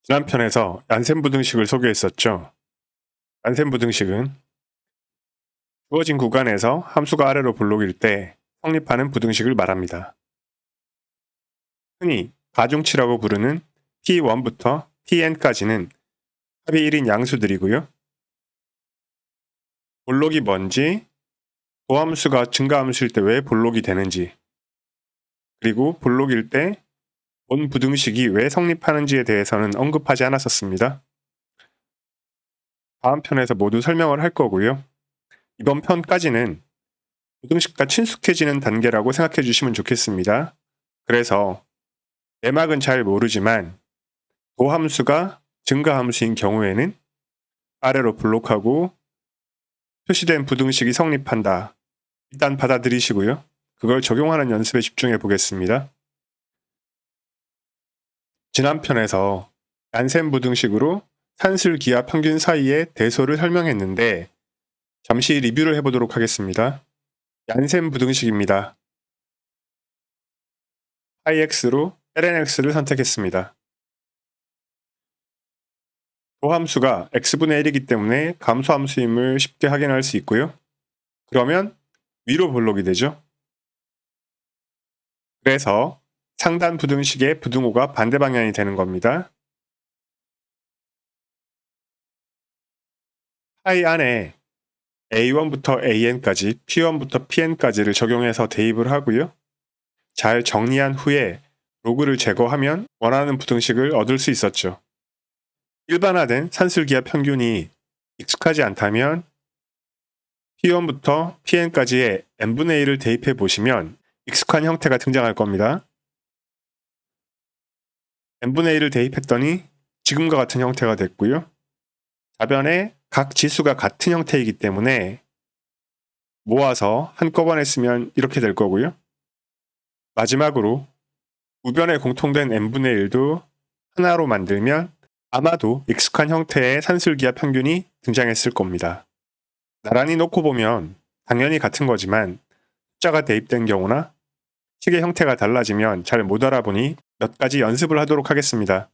지난 편에서 얀센 부등식을 소개했었죠. 얀센 부등식은 주어진 구간에서 함수가 아래로 볼록일 때 성립하는 부등식을 말합니다. 흔히 가중치라고 부르는 P1부터 Pn까지는 합이 1인 양수들이고요. 볼록이 뭔지, 도함수가 증가함수일 때 왜 볼록이 되는지, 그리고 볼록일 때 본 부등식이 왜 성립하는지에 대해서는 언급하지 않았었습니다. 다음 편에서 모두 설명을 할 거고요. 이번 편까지는 부등식과 친숙해지는 단계라고 생각해 주시면 좋겠습니다. 그래서 내막은 잘 모르지만 도함수가 증가함수인 경우에는 아래로 블록하고 표시된 부등식이 성립한다. 일단 받아들이시고요. 그걸 적용하는 연습에 집중해 보겠습니다. 지난 편에서 얀센 부등식으로 산술 기하 평균 사이의 대소를 설명했는데 잠시 리뷰를 해보도록 하겠습니다. 얀센 부등식입니다. x로 lnx를 선택했습니다. 도함수가 x분의 1이기 때문에 감소함수임을 쉽게 확인할 수 있고요. 그러면 위로 볼록이 되죠. 그래서 상단 부등식의 부등호가 반대 방향이 되는 겁니다. 파이 안에 a1부터 an까지, p1부터 pn까지를 적용해서 대입을 하고요. 잘 정리한 후에 로그를 제거하면 원하는 부등식을 얻을 수 있었죠. 일반화된 산술기하 평균이 익숙하지 않다면 P1부터 Pn까지의 n분의 1을 대입해 보시면 익숙한 형태가 등장할 겁니다. n분의 1을 대입했더니 지금과 같은 형태가 됐고요. 좌변에 각 지수가 같은 형태이기 때문에 모아서 한꺼번에 쓰면 이렇게 될 거고요. 마지막으로 우변에 공통된 n분의 1도 하나로 만들면 아마도 익숙한 형태의 산술기하 평균이 등장했을 겁니다. 나란히 놓고 보면 당연히 같은 거지만 숫자가 대입된 경우나 식의 형태가 달라지면 잘 못 알아보니 몇 가지 연습을 하도록 하겠습니다.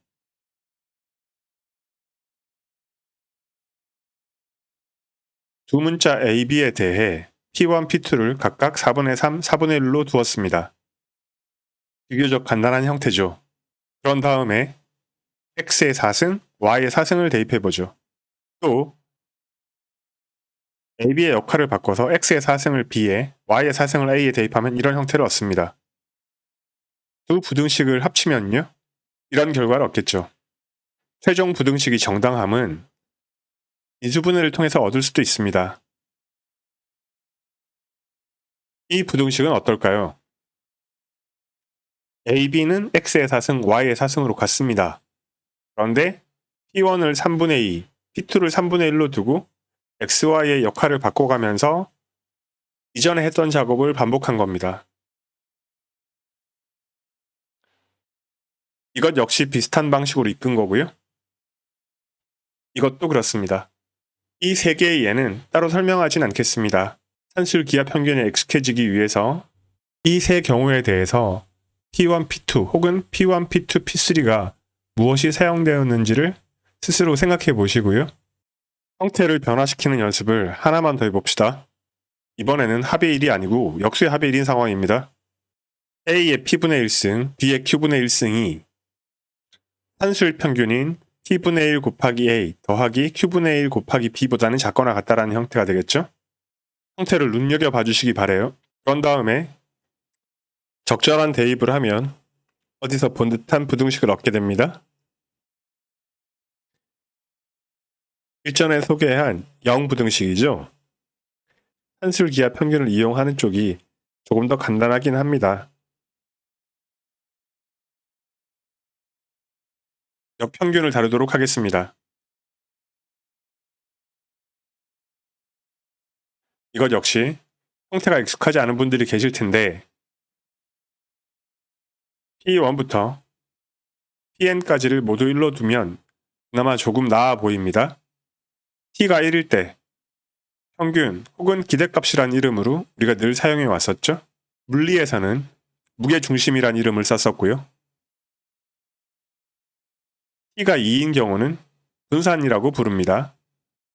두 문자 A, B에 대해 P1, P2를 각각 4분의 3, 4분의 1로 두었습니다. 비교적 간단한 형태죠. 그런 다음에 X의 4승, Y의 4승을 대입해보죠. 또 A, B의 역할을 바꿔서 X의 4승을 B에, Y의 4승을 A에 대입하면 이런 형태를 얻습니다. 두 부등식을 합치면요. 이런 결과를 얻겠죠. 최종 부등식이 정당함은 인수분해를 통해서 얻을 수도 있습니다. 이 부등식은 어떨까요? A, B는 X의 4승, Y의 4승으로 같습니다. 그런데 P1을 3분의 2, P2를 3분의 1로 두고 X, Y의 역할을 바꿔가면서 이전에 했던 작업을 반복한 겁니다. 이것 역시 비슷한 방식으로 이끈 거고요. 이것도 그렇습니다. 이 세 개의 예는 따로 설명하진 않겠습니다. 산술 기하 평균에 익숙해지기 위해서 이 세 경우에 대해서 P1, P2 혹은 P1, P2, P3가 무엇이 사용되었는지를 스스로 생각해 보시고요. 형태를 변화시키는 연습을 하나만 더 해봅시다. 이번에는 합의 1이 아니고 역수의 합의 1인 상황입니다. A의 P분의 1승, B의 Q분의 1승이 산술 평균인 T분의 1 곱하기 A 더하기 Q분의 1 곱하기 B보다는 작거나 같다라는 형태가 되겠죠? 형태를 눈여겨봐 주시기 바래요. 그런 다음에 적절한 대입을 하면 어디서 본 듯한 부등식을 얻게 됩니다. 일전에 소개한 0부등식이죠. 산술기하 평균을 이용하는 쪽이 조금 더 간단하긴 합니다. 역평균을 다루도록 하겠습니다. 이것 역시 형태가 익숙하지 않은 분들이 계실 텐데 P1부터 Pn까지를 모두 1로 두면 그나마 조금 나아 보입니다. T가 1일 때 평균 혹은 기대값이란 이름으로 우리가 늘 사용해 왔었죠. 물리에서는 무게중심이란 이름을 썼었고요. t가 2인 경우는 분산이라고 부릅니다.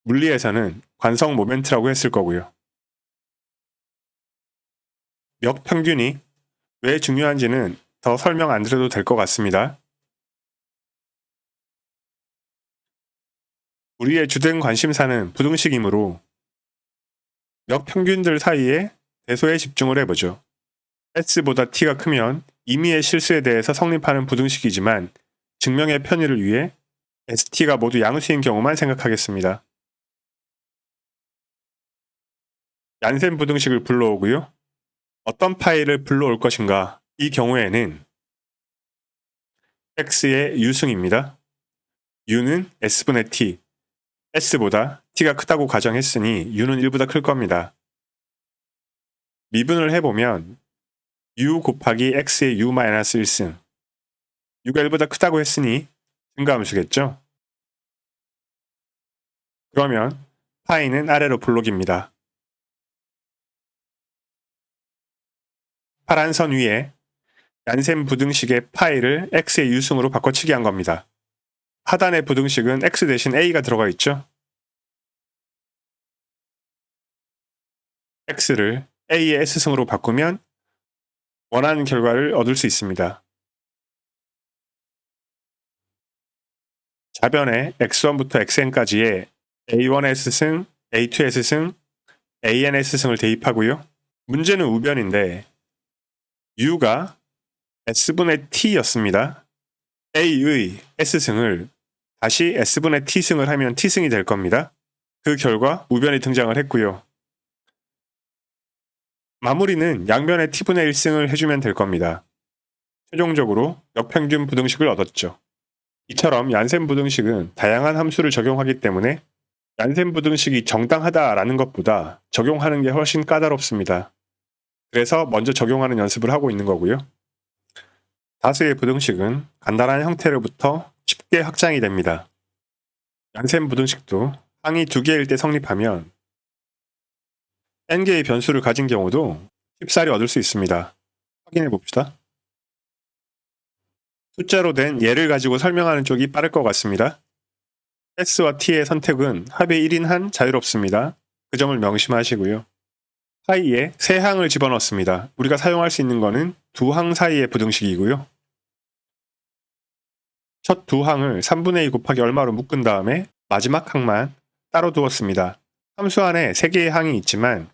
물리에서는 관성 모멘트라고 했을 거고요. 역 평균이 왜 중요한지는 더 설명 안 드려도 될 것 같습니다. 우리의 주된 관심사는 부등식이므로 역 평균들 사이에 대소에 집중을 해보죠. S보다 T가 크면 임의의 실수에 대해서 성립하는 부등식이지만 증명의 편의를 위해 ST가 모두 양수인 경우만 생각하겠습니다. 얀센 부등식을 불러오고요. 어떤 파일을 불러올 것인가? 이 경우에는 X의 유승입니다. U는 S분의 T, S보다 T가 크다고 가정했으니 U는 1보다 클 겁니다. 미분을 해보면 U 곱하기 X의 U-1승 U가 1보다 크다고 했으니 증가함수겠죠? 그러면 파이는 아래로 블록입니다. 파란 선 위에 얀센 부등식의 파이를 X의 유승으로 바꿔치기 한 겁니다. 하단의 부등식은 X 대신 A가 들어가 있죠? X를 A의 S승으로 바꾸면 원하는 결과를 얻을 수 있습니다. 좌변에 X1부터 Xn까지의 A1S승, A2S승, ANS승을 대입하고요. 문제는 우변인데 U가 S분의 T였습니다. A의 S승을 다시 S분의 T승을 하면 T승이 될 겁니다. 그 결과 우변이 등장을 했고요. 마무리는 양변에 T분의 1승을 해주면 될 겁니다. 최종적으로 역평균 부등식을 얻었죠. 이처럼 얀센 부등식은 다양한 함수를 적용하기 때문에 얀센 부등식이 정당하다라는 것보다 적용하는 게 훨씬 까다롭습니다. 그래서 먼저 적용하는 연습을 하고 있는 거고요. 다수의 부등식은 간단한 형태로부터 쉽게 확장이 됩니다. 얀센 부등식도 항이 2개일 때 성립하면 n개의 변수를 가진 경우도 쉽사리 얻을 수 있습니다. 확인해 봅시다. 숫자로 된 예를 가지고 설명하는 쪽이 빠를 것 같습니다. S와 T의 선택은 합의 1인 한 자유롭습니다. 그 점을 명심하시고요. 사이에 세 항을 집어넣습니다. 우리가 사용할 수 있는 거는 두 항 사이의 부등식이고요. 첫 두 항을 3분의 2 곱하기 얼마로 묶은 다음에 마지막 항만 따로 두었습니다. 함수 안에 3개의 항이 있지만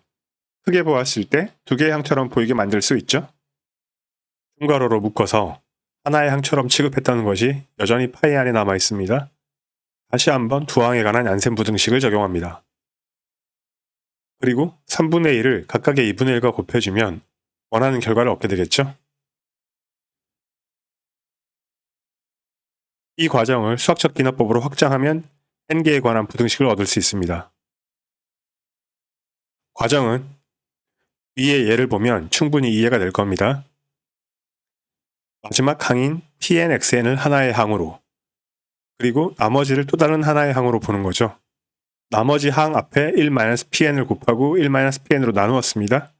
크게 보았을 때 2개의 항처럼 보이게 만들 수 있죠. 중괄호로 묶어서 하나의 항처럼 취급했던 것이 여전히 파이 안에 남아 있습니다. 다시 한번 두 항에 관한 얀센 부등식을 적용합니다. 그리고 3분의 1을 각각의 2분의 1과 곱해주면 원하는 결과를 얻게 되겠죠. 이 과정을 수학적 기납법으로 확장하면 n개에 관한 부등식을 얻을 수 있습니다. 과정은 위의 예를 보면 충분히 이해가 될 겁니다. 마지막 항인 pnxn을 하나의 항으로, 그리고 나머지를 또 다른 하나의 항으로 보는 거죠. 나머지 항 앞에 1-pn을 곱하고 1-pn으로 나누었습니다.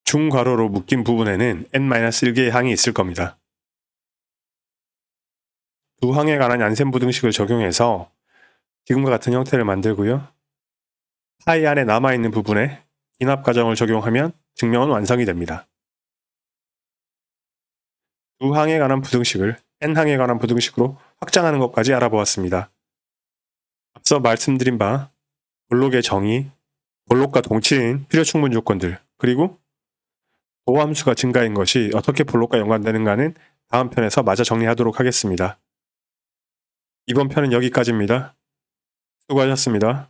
중괄호로 묶인 부분에는 n-1개의 항이 있을 겁니다. 두 항에 관한 얀센 부등식을 적용해서 지금과 같은 형태를 만들고요. 파이 안에 남아있는 부분에 기납 과정을 적용하면 증명은 완성이 됩니다. 두 항에 관한 부등식을 n항에 관한 부등식으로 확장하는 것까지 알아보았습니다. 앞서 말씀드린 바 볼록의 정의, 볼록과 동치인 필요 충분 조건들, 그리고 도함수가 증가인 것이 어떻게 볼록과 연관되는가는 다음 편에서 마저 정리하도록 하겠습니다. 이번 편은 여기까지입니다. 수고하셨습니다.